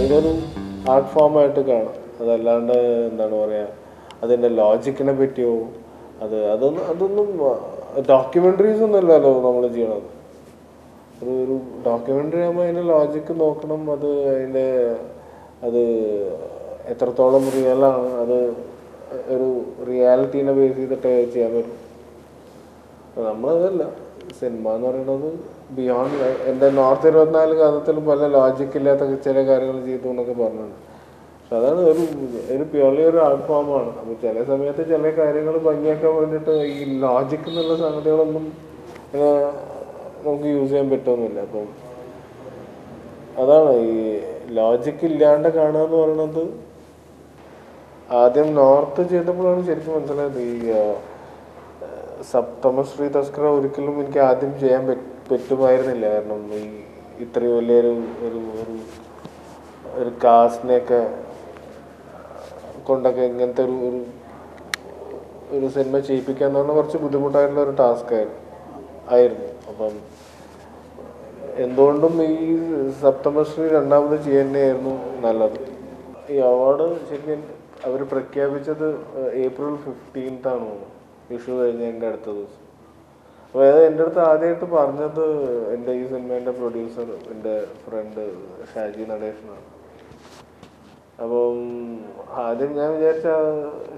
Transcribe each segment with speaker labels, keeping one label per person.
Speaker 1: ഇതൊരു ആർട്ട് ഫോമായിട്ട് കാണാം. അതല്ലാണ്ട് എന്താണ് പറയുക, അതിൻ്റെ ലോജിക്കിനെ പറ്റിയോ അതൊന്നും ഡോക്യുമെൻ്ററീസ് ഒന്നുമല്ലല്ലോ നമ്മൾ ചെയ്യണത്. ഒരു ഡോക്യുമെൻ്ററി ആകുമ്പോൾ അതിൻ്റെ ലോജിക്ക് നോക്കണം, അത് എത്രത്തോളം റിയലാണ്, അത് ഒരു റിയാലിറ്റീനെ ബേസ് ചെയ്തിട്ട് ചെയ്യാൻ പറ്റും. നമ്മളതല്ല, സിനിമ എന്ന് പറയുന്നത് ബിയോണ്ട് എൻ്റെ നോർത്ത് 24 കാലത്തിൽ പല ലോജിക്കില്ലാത്ത ചില കാര്യങ്ങൾ ചെയ്തു എന്നൊക്കെ പറഞ്ഞിട്ടുണ്ട്. പക്ഷെ അതാണ് ഒരു പ്യൂർലി ഒരു ആർട്ട് ഫോമാണ്. അപ്പോൾ ചില സമയത്ത് ചില കാര്യങ്ങൾ ഭംഗിയാക്കാൻ വേണ്ടിയിട്ട് ഈ ലോജിക് എന്നുള്ള സംഗതികളൊന്നും നമുക്ക് യൂസ് ചെയ്യാൻ പറ്റുമെന്നില്ല. അപ്പം അതാണ് ഈ ലോജിക്ക് ഇല്ലാണ്ട് കാണുക എന്ന് പറയുന്നത്. ആദ്യം നോർത്ത് ചെയ്തപ്പോഴാണ് ശരിക്കും മനസ്സിലായത് ഈ സപ്തമശ്രീ തസ്കര ഒരിക്കലും എനിക്ക് ആദ്യം ചെയ്യാൻ പറ്റുമായിരുന്നില്ല. കാരണം ഈ ഇത്രയും വലിയൊരു ഒരു കാസ്റ്റിനെയൊക്കെ കൊണ്ടൊക്കെ ഇങ്ങനത്തെ ഒരു സിനിമ ചെയ്യിപ്പിക്കുക എന്ന് പറഞ്ഞാൽ കുറച്ച് ബുദ്ധിമുട്ടായിട്ടുള്ള ഒരു ടാസ്ക് ആയിരുന്നു. അപ്പം എന്തുകൊണ്ടും ഈ സപ്തമശ്രീ രണ്ടാമത് ചെയ്യുന്നതായിരുന്നു നല്ലത്. ഈ അവാർഡ് ശരിക്കും അവർ പ്രഖ്യാപിച്ചത് April 15 വിഷു കഴിഞ്ഞതിൻ്റെ അടുത്ത ദിവസം. അപ്പോൾ എൻ്റെ അടുത്ത് ആദ്യമായിട്ട് പറഞ്ഞത് എൻ്റെ ഈ സിനിമേൻ്റെ പ്രൊഡ്യൂസർ, എൻ്റെ ഫ്രണ്ട് ഷാജി നടേശനാണ്. അപ്പം ആദ്യം ഞാൻ വിചാരിച്ച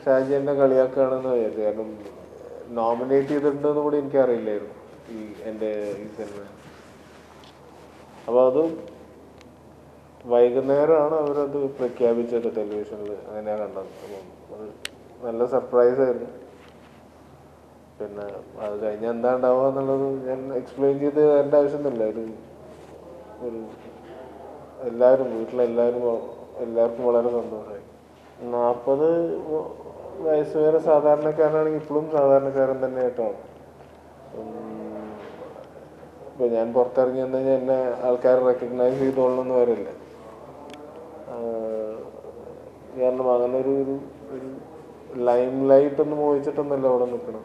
Speaker 1: ഷാജി എന്നെ കളിയാക്കുകയാണെന്ന് വിചാരിച്ചു. കാരണം നോമിനേറ്റ് ചെയ്തിട്ടുണ്ടെന്ന് കൂടി എനിക്കറിയില്ലായിരുന്നു എൻ്റെ ഈ സിനിമ. അപ്പോൾ അത് വൈകുന്നേരമാണ് അവരത് പ്രഖ്യാപിച്ചത് ടെലിവിഷനിൽ. അങ്ങനെയാണ് കണ്ടത്. അപ്പം അത് നല്ല സർപ്രൈസായിരുന്നു. പിന്നെ അത് കഴിഞ്ഞ് എന്താ ഉണ്ടാവുക എന്നുള്ളത് ഞാൻ എക്സ്പ്ലെയിൻ ചെയ്ത് തരേണ്ട ആവശ്യമൊന്നുമില്ല. എല്ലാവരും എല്ലാവർക്കും വളരെ സന്തോഷമായി. 40 വയസ്സ് വരെ സാധാരണക്കാരനാണെങ്കിൽ ഇപ്പോഴും സാധാരണക്കാരൻ തന്നെ ആയിട്ടാണ്. ഇപ്പം ഞാൻ പുറത്തിറങ്ങി വന്നു കഴിഞ്ഞാൽ എന്നെ ആൾക്കാർ റെക്കഗ്നൈസ് ചെയ്തോളണമെന്ന് വരില്ല. കാരണം അങ്ങനെ ഒരു ലൈം ലൈറ്റ് ഒന്നും മോഹിച്ചിട്ടൊന്നുമല്ല അവിടെ നിൽക്കണം.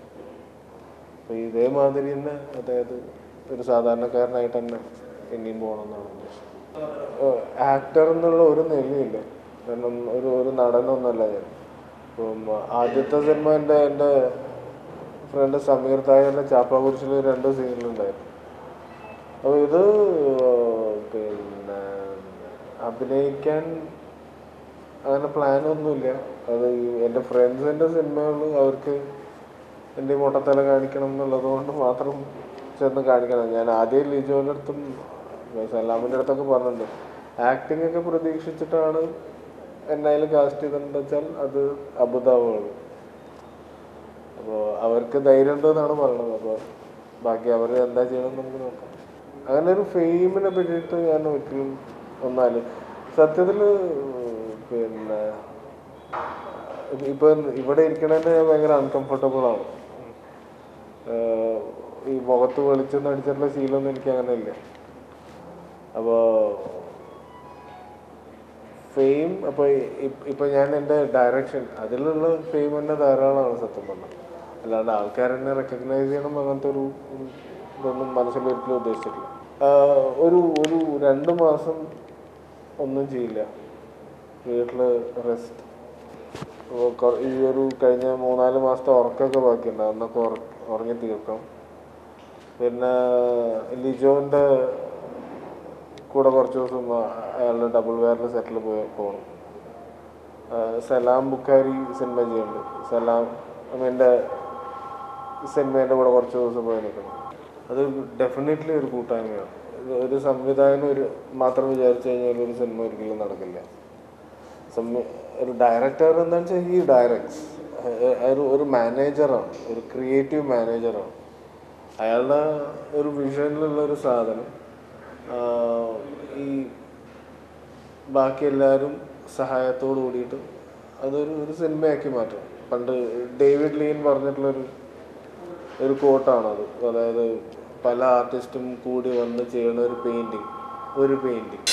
Speaker 1: അപ്പോൾ ഇതേമാതിരി തന്നെ അതായത് ഒരു സാധാരണക്കാരനായിട്ട് തന്നെ ഇനിയും പോകണമെന്നാണ് ഉദ്ദേശം. ആക്ടർ എന്നുള്ള ഒരു നിലയില്ല. കാരണം ഒരു നടനൊന്നുമല്ല ഞാൻ. ഇപ്പം ആദ്യത്തെ സിനിമ എൻ്റെ ഫ്രണ്ട് സമീർ തായറിൻ്റെ ചാപ്പാകുരിശിൽ 2 സീനിലുണ്ടായിരുന്നു. അപ്പോൾ ഇത് പിന്നെ അഭിനയിക്കാൻ അങ്ങനെ പ്ലാനൊന്നുമില്ല. അത് എൻ്റെ ഫ്രണ്ട്സിൻ്റെ സിനിമകൾ അവർക്ക് എൻ്റെ മുട്ടത്തല കാണിക്കണം എന്നുള്ളത് കൊണ്ട് മാത്രം ചെന്ന് കാണിക്കണം. ഞാൻ ആദ്യം ലിജോൻ്റെ അടുത്തും സലാമിൻ്റെ അടുത്തൊക്കെ പറഞ്ഞിട്ടുണ്ട്, ആക്ടിങ് ഒക്കെ പ്രതീക്ഷിച്ചിട്ടാണ് എന്നായാലും കാസ്റ്റ് ചെയ്തിട്ടുണ്ടെന്ന് വെച്ചാൽ അത് അബുദാബാണ്. അപ്പോൾ അവർക്ക് ധൈര്യം ഉണ്ടെന്നാണ് പറയണത്. അപ്പോൾ ബാക്കി അവർ എന്താ ചെയ്യണമെന്ന് നമുക്ക് നോക്കാം. അങ്ങനെ ഒരു ഫെയിമിനെ പറ്റിയിട്ട് ഞാൻ ഒരിക്കലും ഒന്നാലും സത്യത്തിൽ പിന്നെ ഇപ്പം ഇവിടെ ഇരിക്കണതന്നെ ഞാൻ ഭയങ്കര അൺകംഫർട്ടബിളാണ്. ഈ മുഖത്ത് വെളിച്ചൊന്നും അടിച്ചിട്ടുള്ള ശീലമൊന്നും എനിക്ക് അങ്ങനെ ഇല്ല. അപ്പോൾ ഫെയിം ഇപ്പോൾ ഞാൻ എൻ്റെ ഡയറക്ഷൻ അതിലുള്ള ഫെയിം തന്നെ ധാരാളമാണ് സത്യം പറഞ്ഞാൽ. അല്ലാണ്ട് ആൾക്കാരെന്നെ റെക്കഗ്നൈസ് ചെയ്യണം അങ്ങനത്തെ ഇതൊന്നും മനസ്സിലൊരിക്കലും ഉദ്ദേശിച്ചിട്ടില്ല. ഒരു 2 മാസം ഒന്നും ചെയ്യില്ല, വീട്ടിൽ റെസ്റ്റ്. ഈ കഴിഞ്ഞ 3-4 മാസത്തെ ഉറക്കമൊക്കെ ബാക്കിയുണ്ട്, അന്നൊക്കെ ഉറങ്ങി തീർക്കണം. പിന്നെ ലിജോൻ്റെ കൂടെ കുറച്ച് ദിവസം അയാളുടെ ഡബിൾ വെയറിൽ സെറ്റിൽ പോകണം. സലാം ബുക്കാരി സിനിമ ചെയ്യുന്നുണ്ട്. സലാം എൻ്റെ സിനിമേൻ്റെ കൂടെ കുറച്ച് ദിവസം പോയി നിൽക്കണം. അത് ഡെഫിനറ്റ്ലി ഒരു കൂട്ടായ്മയാണ്. ഒരു സംവിധായകൻ മാത്രം വിചാരിച്ചു കഴിഞ്ഞാൽ ഒരു സിനിമ ഒരിക്കലും നടക്കില്ല. ഒരു ഡയറക്ടർ എന്താണെന്ന് വെച്ചാൽ ഈ ഡയറക്ട്സ് ഒരു മാനേജറാണ്, ഒരു ക്രിയേറ്റീവ് മാനേജറാണ്. അയാളുടെ ഒരു വിഷനിലുള്ളൊരു സാധനം ഈ ബാക്കി എല്ലാവരും സഹായത്തോട് കൂടിയിട്ട് അതൊരു സിനിമയാക്കി മാറ്റും. പണ്ട് ഡേവിഡ് ലീൻ പറഞ്ഞിട്ടുള്ളൊരു കോട്ടാണത്. അതായത് പല ആർട്ടിസ്റ്റും കൂടി വന്ന് ചെയ്യുന്ന ഒരു പെയിൻറ്റിങ്